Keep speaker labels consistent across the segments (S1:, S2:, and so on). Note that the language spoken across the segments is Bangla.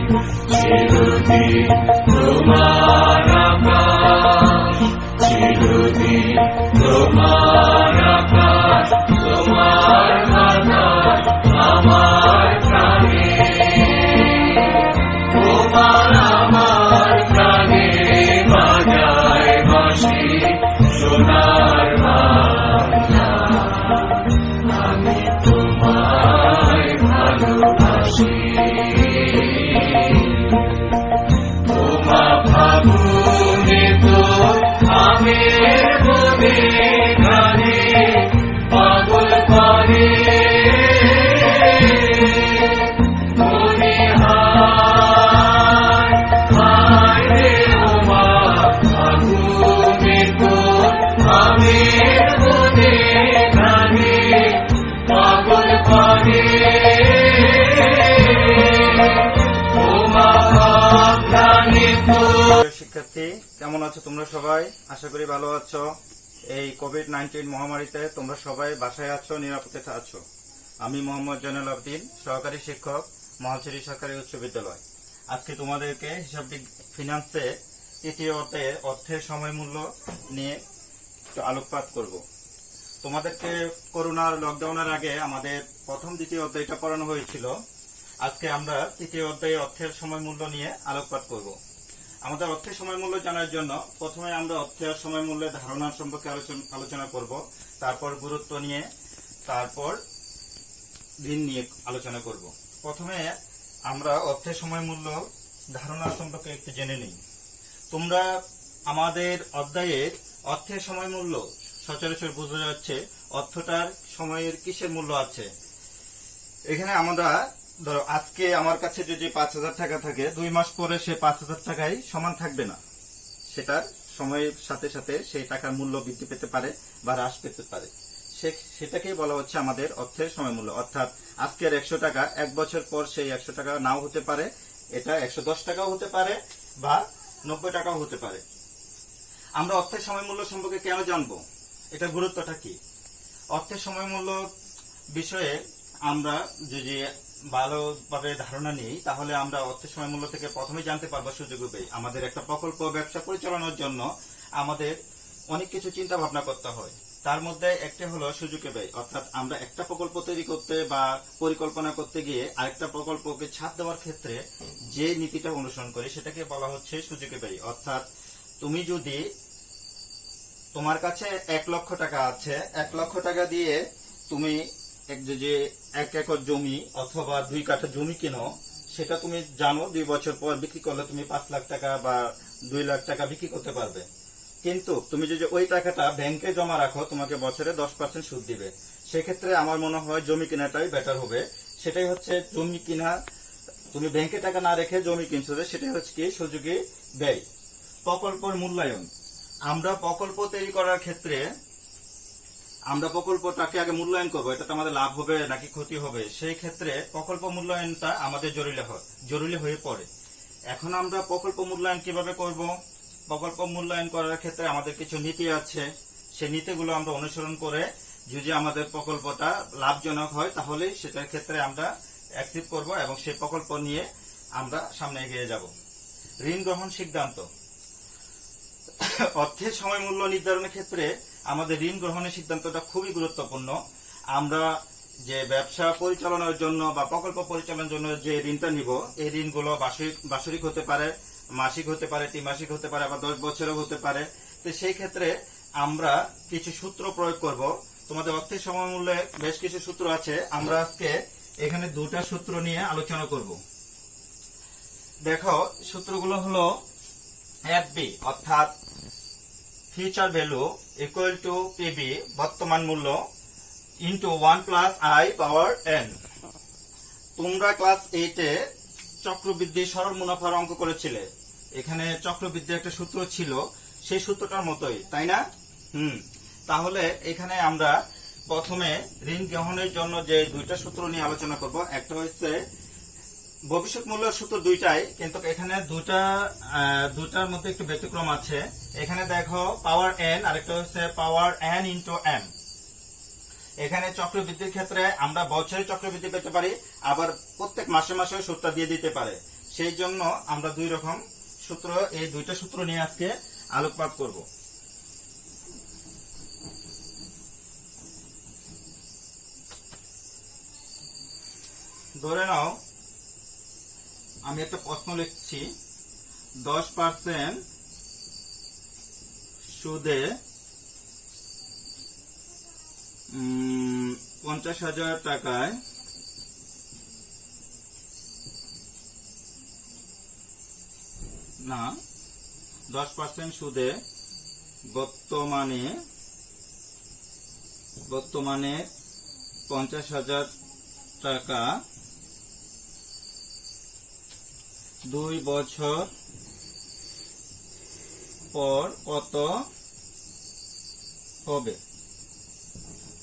S1: চিরদিন তোমার আকাশ, চিরদিন তোমার আকাশ, তোমার বাতাস আমার প্রাণে, তোমার আমার প্রাণে বাজায় বাঁশি সোনার বাংলা। আমি তোমায় ভালোবাসি। তোমা ফাগুনে তো আমের বনে গানে পাগল করে মনে হায় হায় রে ওমা ফাগুনে তো আমের বনে গানে পাগল করে
S2: শিক্ষার্থী, কেমন আছো তোমরা সবাই? আশা করি ভালো আছো। এই কোভিড-19 মহামারীতে তোমরা সবাই বাসায় আছো, নিরাপদে আছো। আমি মোহাম্মদ জয়নুল আবদিন, সহকারী শিক্ষক, মহালছড়ি সরকারি উচ্চ বিদ্যালয়। আজকে তোমাদেরকে হিসাব ফিনান্সে তৃতীয় অধ্যায়ে অর্থের সময় মূল্য নিয়ে একটু আলোকপাত করব। তোমাদেরকে করোনার লকডাউনের আগে আমাদের প্রথম দ্বিতীয় অধ্যায়টা পড়ানো হয়েছিল। আজকে আমরা তৃতীয় অধ্যায়ে অর্থের সময় মূল্য নিয়ে আলোকপাত করব। আমাদের অর্থের সময় মূল্য জানার জন্য প্রথমে আমরা অর্থের সময় মূল্যের ধারণা সম্পর্কে আলোচনা করব, তারপর গুরুত্ব নিয়ে, তারপর ঋণ নিয়ে আলোচনা করব। প্রথমে আমরা অর্থের সময় মূল্য ধারণা সম্পর্কে একটু জেনে নিই। তোমরা আমাদের অধ্যায়ে অর্থের সময় মূল্য সচরাচর বোঝা যাচ্ছে অর্থটার সময়ের কিসের মূল্য আছে। এখানে আমরা ধরো আজকে আমার কাছে যদি ৫,০০০ টাকা থাকে, ২ মাস পরে সে ৫,০০০ টাকায় সমান থাকবে না। সেটার সময়ের সাথে সাথে সেই টাকার মূল্য বৃদ্ধি পেতে পারে বা হ্রাস পেতে পারে। সেটাকেই বলা হচ্ছে আমাদের অর্থের সময় মূল্য। অর্থাৎ আজকের ১০০ টাকা ১ বছর পর সেই ১০০ টাকা নাও হতে পারে, এটা ১১০ টাকাও হতে পারে বা ৯০ টাকাও হতে পারে। আমরা অর্থের সময় মূল্য সম্পর্কে কেন জানবো? এটার গুরুত্বটা কি? অর্থের সময় মূল্য বিষয়ে আমরা যদি ভালোভাবে ধারণা নিই, তাহলে আমরা অর্থের সময় মূল্য থেকে প্রথমে জানতে পারবো সুযোগ পেয়ে। আমাদের একটা প্রকল্প ব্যবসা পরিচালনার জন্য আমাদের অনেক কিছু চিন্তা ভাবনা করতে হয়। তার মধ্যে একটা হলো সুযোগে ব্যয়। অর্থাৎ আমরা একটা প্রকল্প তৈরি করতে বা পরিকল্পনা করতে গিয়ে আরেকটা প্রকল্পকে ছাড় দেওয়ার ক্ষেত্রে যে নীতিটা অনুসরণ করি সেটাকে বলা হচ্ছে সুযোগে ব্যয়। অর্থাৎ তুমি যদি তোমার কাছে ১ লক্ষ টাকা আছে, ১ লক্ষ টাকা দিয়ে তুমি যে ১ একর জমি অথবা ২ কাঠা জমি কেনো, সেটা তুমি জানো ২ বছর পর বিক্রি করলে তুমি ৫ লাখ টাকা বা ২ লাখ টাকা বিক্রি করতে পারবে। কিন্তু তুমি যদি ওই টাকাটা ব্যাংকে জমা রাখো, তোমাকে বছরে ১০% সুদ দিবে। সেক্ষেত্রে আমার মনে হয় জমি কেনাটাই বেটার হবে। সেটাই হচ্ছে জমি কিনা, তুমি ব্যাংকে টাকা না রেখে জমি কিনছো, সেটাই হচ্ছে কি সুযোগে ব্যয়। প্রকল্পের মূল্যায়ন। আমরা প্রকল্প তৈরি করার ক্ষেত্রে আমরা প্রকল্পটাকে আগে মূল্যায়ন করবো, এটাতে আমাদের লাভ হবে নাকি ক্ষতি হবে। সেই ক্ষেত্রে প্রকল্প মূল্যায়নটা আমাদের জরুরি হয়ে পড়ে। এখন আমরা প্রকল্প মূল্যায়ন কিভাবে করব? প্রকল্প মূল্যায়ন করার ক্ষেত্রে আমাদের কিছু নীতি আছে। সেই নীতিগুলো আমরা অনুসরণ করে যদি আমাদের প্রকল্পটা লাভজনক হয়, তাহলে সেটার ক্ষেত্রে আমরা অ্যাকসেপ্ট করব এবং সেই প্রকল্প নিয়ে আমরা সামনে এগিয়ে যাব। ঋণ গ্রহণ সিদ্ধান্ত। অর্থের সময় মূল্য নির্ধারণের ক্ষেত্রে আমাদের ঋণ গ্রহণের সিদ্ধান্তটা খুবই গুরুত্বপূর্ণ। আমরা যে ব্যবসা পরিচালনার জন্য বা প্রকল্প পরিচালনার জন্য যে ঋণটা নিব, এই ঋণগুলো বার্ষিক হতে পারে, মাসিক হতে পারে, ত্রিমাসিক হতে পারে, আবার ১০ বছরও হতে পারে। তো সেই ক্ষেত্রে আমরা কিছু সূত্র প্রয়োগ করব। তোমাদের অর্থের সময় মূল্যে বেশ কিছু সূত্র আছে। আমরা আজকে এখানে ২টা সূত্র নিয়ে আলোচনা করব। দেখো, সূত্রগুলো হলো এফবি অর্থাৎ future value equal to PB বর্তমান মূল্য into 1 plus I power N. তোমরা ক্লাস 8-এ চক্রবৃদ্ধি সরল মুনাফার অঙ্ক করেছিলে। এখানে চক্রবৃদ্ধি একটা সূত্র ছিল, সেই সূত্রটার মতোই, তাই না? তাহলে এখানে আমরা প্রথমে ঋণ গ্রহণের জন্য যে 2টা সূত্র নিয়ে আলোচনা করব। একটা হচ্ছে ভবিষ্যৎ মূল্যের সূত্র 2টাই, কিন্তু এখানে দুটার মধ্যে একটু ব্যতিক্রম আছে। এখানে দেখো পাওয়ার এন, আরেকটা হচ্ছে পাওয়ার এন ইন্টু এম। এখানে চক্রবৃদ্ধির ক্ষেত্রে আমরা বছরে চক্রবৃদ্ধি পেতে পারি, আবার প্রত্যেক মাসে মাসে সূত্রটা দিয়ে দিতে পারে। সেই জন্য আমরা দুই রকম সূত্র, এই দুইটা সূত্র নিয়ে আজকে আলোকপাত করব। ধরে নাও আমি একটা প্রশ্ন লিখছি, 10% সুদে 50,000 টাকায় না 10% সুদে বর্তমানে 50,000 টাকা 2 বছর পর কত হবে।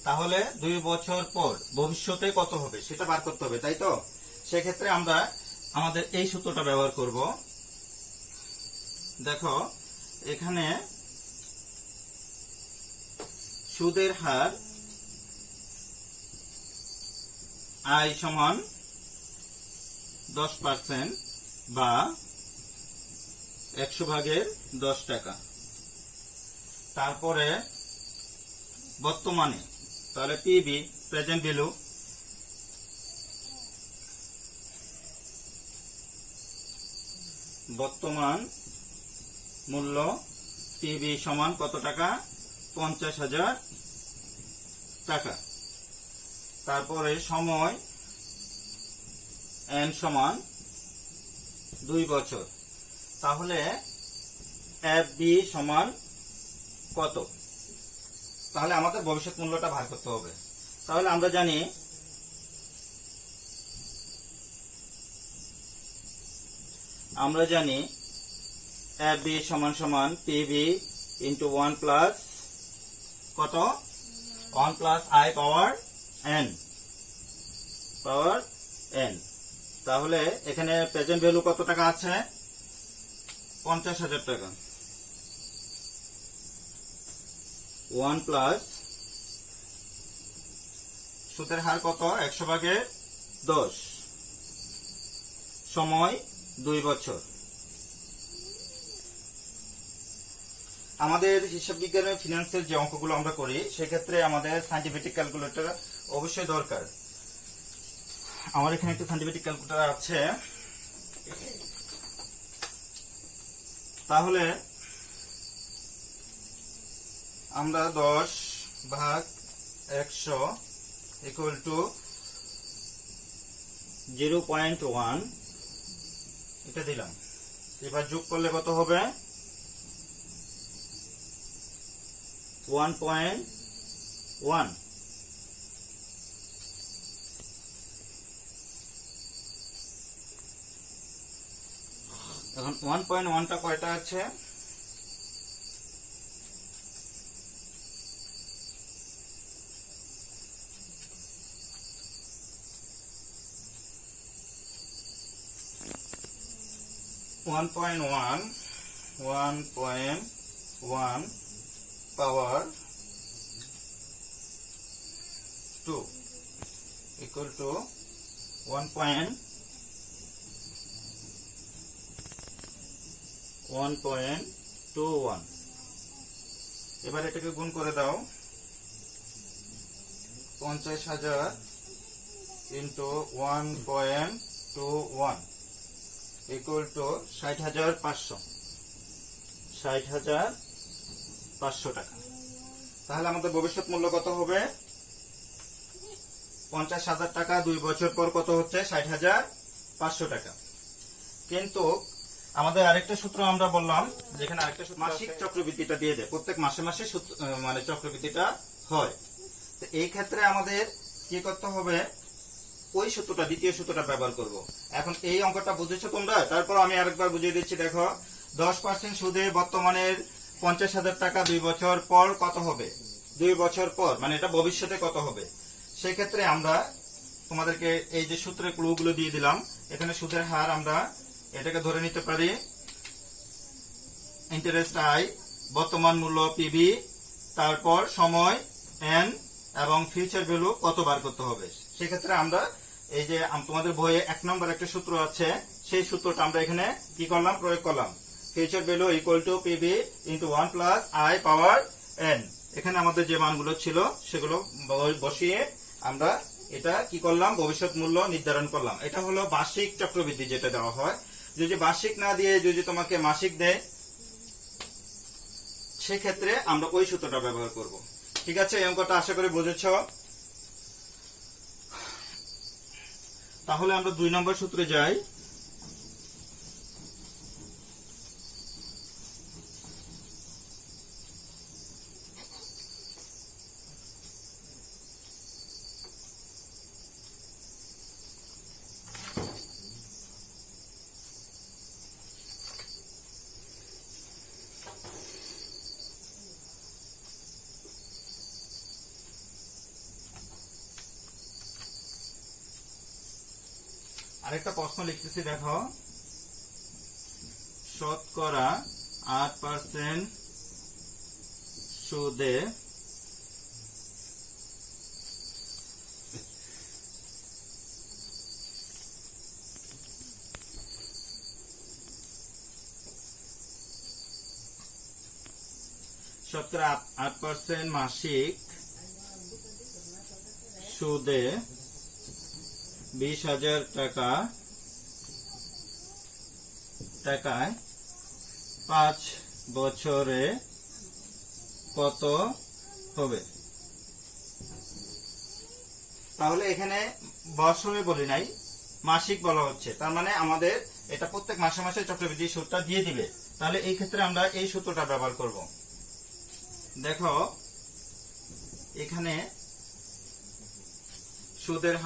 S2: তাহলে 2 বছর পর ভবিষ্যতে কত হবে সেটা বার করতে হবে, তাই তো? সেক্ষেত্রে আমরা আমাদের এই সূত্রটা ব্যবহার করব। দেখো এখানে সুদের হার আয় সমান 10% বা 100/10 টাকা। তারপরে বর্তমানে, তাহলে পিবি প্রেজেন্ট ভ্যালু, বর্তমান মূল্য পিবি সমান কত টাকা? 50,000 টাকা। তারপরে সময় এন সমান 2 বছর। তাহলে এফ বি সমান কত? তাহলে আমাদের ভবিষ্যৎ মূল্যটা ভাগ করতে হবে। তাহলে আমরা জানি এফ বি সমান পিবি ইন্টু 1 প্লাস কত? 1 প্লাস আই পাওয়ার এন। তাহলে এখানে প্রেজেন্ট ভ্যালু কত টাকা আছে? 50,000 টাকা। 1 প্লাস সুদের হার কত? 100/10, সময় 2 বছর। আমাদের হিসাব বিজ্ঞানের ফিনান্সের যে অঙ্কগুলো আমরা করি সেক্ষেত্রে আমাদের সাইন্টিফিক ক্যালকুলেটর অবশ্যই দরকার। আমার এখানে একটা সাইন্টিফিক ক্যালকুলেটর আছে। তাহলে আমরা 10/100 ইকুয়াল টু 0.1 এটা দিলাম। এবার যোগ করলে কত হবে? 1.1। এখন 1.1টা কয়টা আছে? one point one power 2 equal to 1.21। এবার এটাকে গুণ করে দাও। 50,000 ইন্টু 1.21 ইকুয়াল টু 60,500 টাকা। তাহলে আমাদের ভবিষ্যৎ মূল্য কত হবে? 50,000 টাকা 2 বছর পর কত হচ্ছে? 60,500 টাকা। কিন্তু আমাদের আরেকটা সূত্র আমরা বললাম, যেখানে আরেকটা সূত্র মাসিক চক্রবৃদ্ধিটা দিয়ে দেয়, প্রত্যেক মাসে মাসে মানে চক্রবৃদ্ধিটা হয়। তো এই ক্ষেত্রে আমাদের কি করতে হবে? ওই সূত্রটা, দ্বিতীয় সূত্রটা ব্যবহার করব। এখন এই অঙ্কটা বুঝেছো তোমরা? তারপর আমি আরেকবার বুঝিয়ে দিচ্ছি। দেখো 10% সুদে বর্তমানের 50,000 টাকা 2 বছর পর কত হবে? 2 বছর পর মানে এটা ভবিষ্যতে কত হবে? সেই ক্ষেত্রে আমরা তোমাদেরকে এই যে সূত্রের ক্লুগুলো দিয়ে দিলাম। এখানে সুদের হার আমরা এটাকে ধরে নিতে পারি ইন্টারেস্ট আই, বর্তমান মূল্য পিবি, তারপর সময় এন এবং ফিউচার ভ্যালু কত বার করতে হবে। সেক্ষেত্রে আমরা এই যে তোমাদের বইয়ে 1 নম্বর একটা সূত্র আছে, সেই সূত্রটা আমরা এখানে কি করলাম, প্রয়োগ করলাম। Future value equal to P B into 1 plus I power N. এখানে আমাদের যে মানগুলো ছিল সেগুলো বসিয়ে আমরা এটা কি করলাম, ভবিষ্যৎ মূল্য নির্ধারণ করলাম। এটা হলো বার্ষিক চক্রবৃদ্ধি যেটা দেওয়া হয়। যদি বার্ষিক না দিয়ে যদি তোমাকে মাসিক দেয় সেক্ষেত্রে আমরা ওই সূত্রটা ব্যবহার করব। ঠিক আছে, এই অঙ্কটা আশা করি বুঝেছ। তাহলে আমরা 2 নম্বর সূত্রে যাই। আরেকটা প্রশ্ন লিখতেছি, দেখো। শতকরা 8% সুদে শতকরা 8% মাসিক সুদে 20,000 টাকায় 5 বছরে কত হবে? তাহলে এখানে বছরে বলি নাই, মাসিক বলা হচ্ছে। তার মানে আমাদের এটা প্রত্যেক মাসে মাসে চক্রবৃদ্ধি সুদটা দিয়ে দিবে। তাহলে এই ক্ষেত্রে আমরা এই সূত্রটা ব্যবহার করব। দেখো এখানে সুদের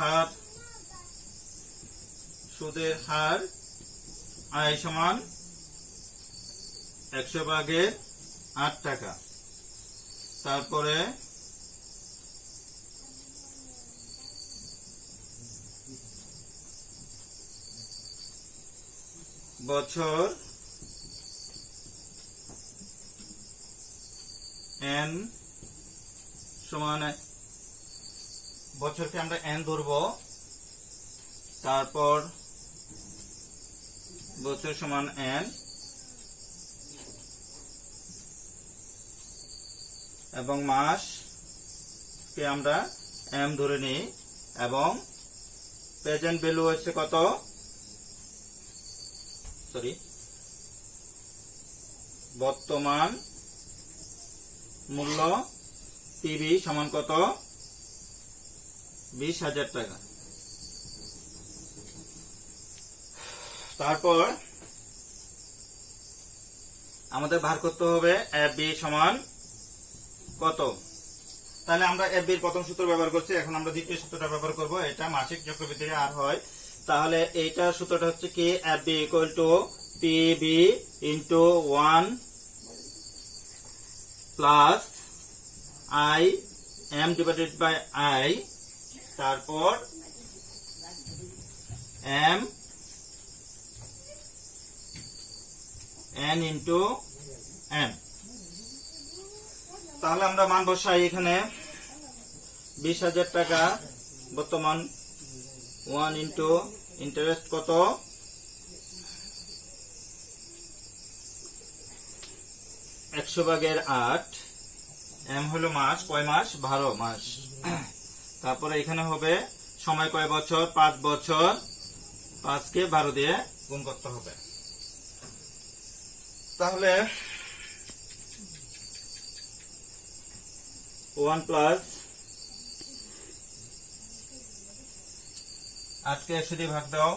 S2: হার আয় সমান 100/8 টাকা। তারপরে বছর n সমান, বছরকে আমরা n ধরবো। তারপর বছর সমান n এবং মাসকে আমরা m ধরে নিই এবং প্রেজেন্ট ভ্যালু হচ্ছে কত, বর্তমান মূল্য পিবি সমান কত, 20,000 টাকা। তারপর আমাদের বার করতে হবে এফবি সমান কত। তাহলে আমরা এফবির প্রথম সূত্র ব্যবহার করছি, এখন আমরা দ্বিতীয় সূত্রটা ব্যবহার করব। এটা মাসিক চক্রবৃদ্ধি আর হয়। তাহলে এইটা সূত্রটা হচ্ছে কি, F B equal to P B into 1 plus I M divided by I, তারপর এম n ইন্টু m। তাহলে আমরা মান বসাই এখানে 20,000 টাকা বর্তমান, 1 ইন্টু ইন্টারেস্ট কত, 100/8, m হলো মাস, কয় মাস, 12 মাস। তারপরে এখানে হবে সময় কয় বছর, 5 বছর, 5কে 12 দিয়ে গুণ করতে হবে। তাহলে 1 প্লাস 8কে 100 দিয়ে ভাগ দাও,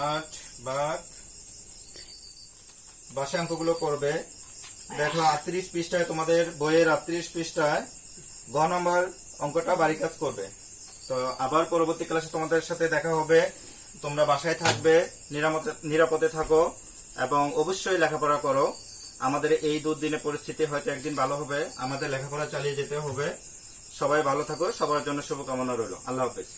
S2: 8 ভাগ, বাসায় অঙ্কগুলো করবে। দেখো 38 পৃষ্ঠায়, তোমাদের বইয়ের 38 পৃষ্ঠায় গ নম্বর অঙ্কটা বাড়ি কাজ করবে। তো আবার পরবর্তী ক্লাসে তোমাদের সাথে দেখা হবে। তোমরা বাসায় থাকবে, নিরাপদে থাকো এবং অবশ্যই লেখাপড়া করো। আমাদের এই দুর্দিনের পরিস্থিতি হয়তো একদিন ভালো হবে, আমাদের লেখাপড়া চালিয়ে যেতে হবে। সবাই ভালো থাকো, সবার জন্য শুভকামনা রইল। আল্লাহ হাফেজ।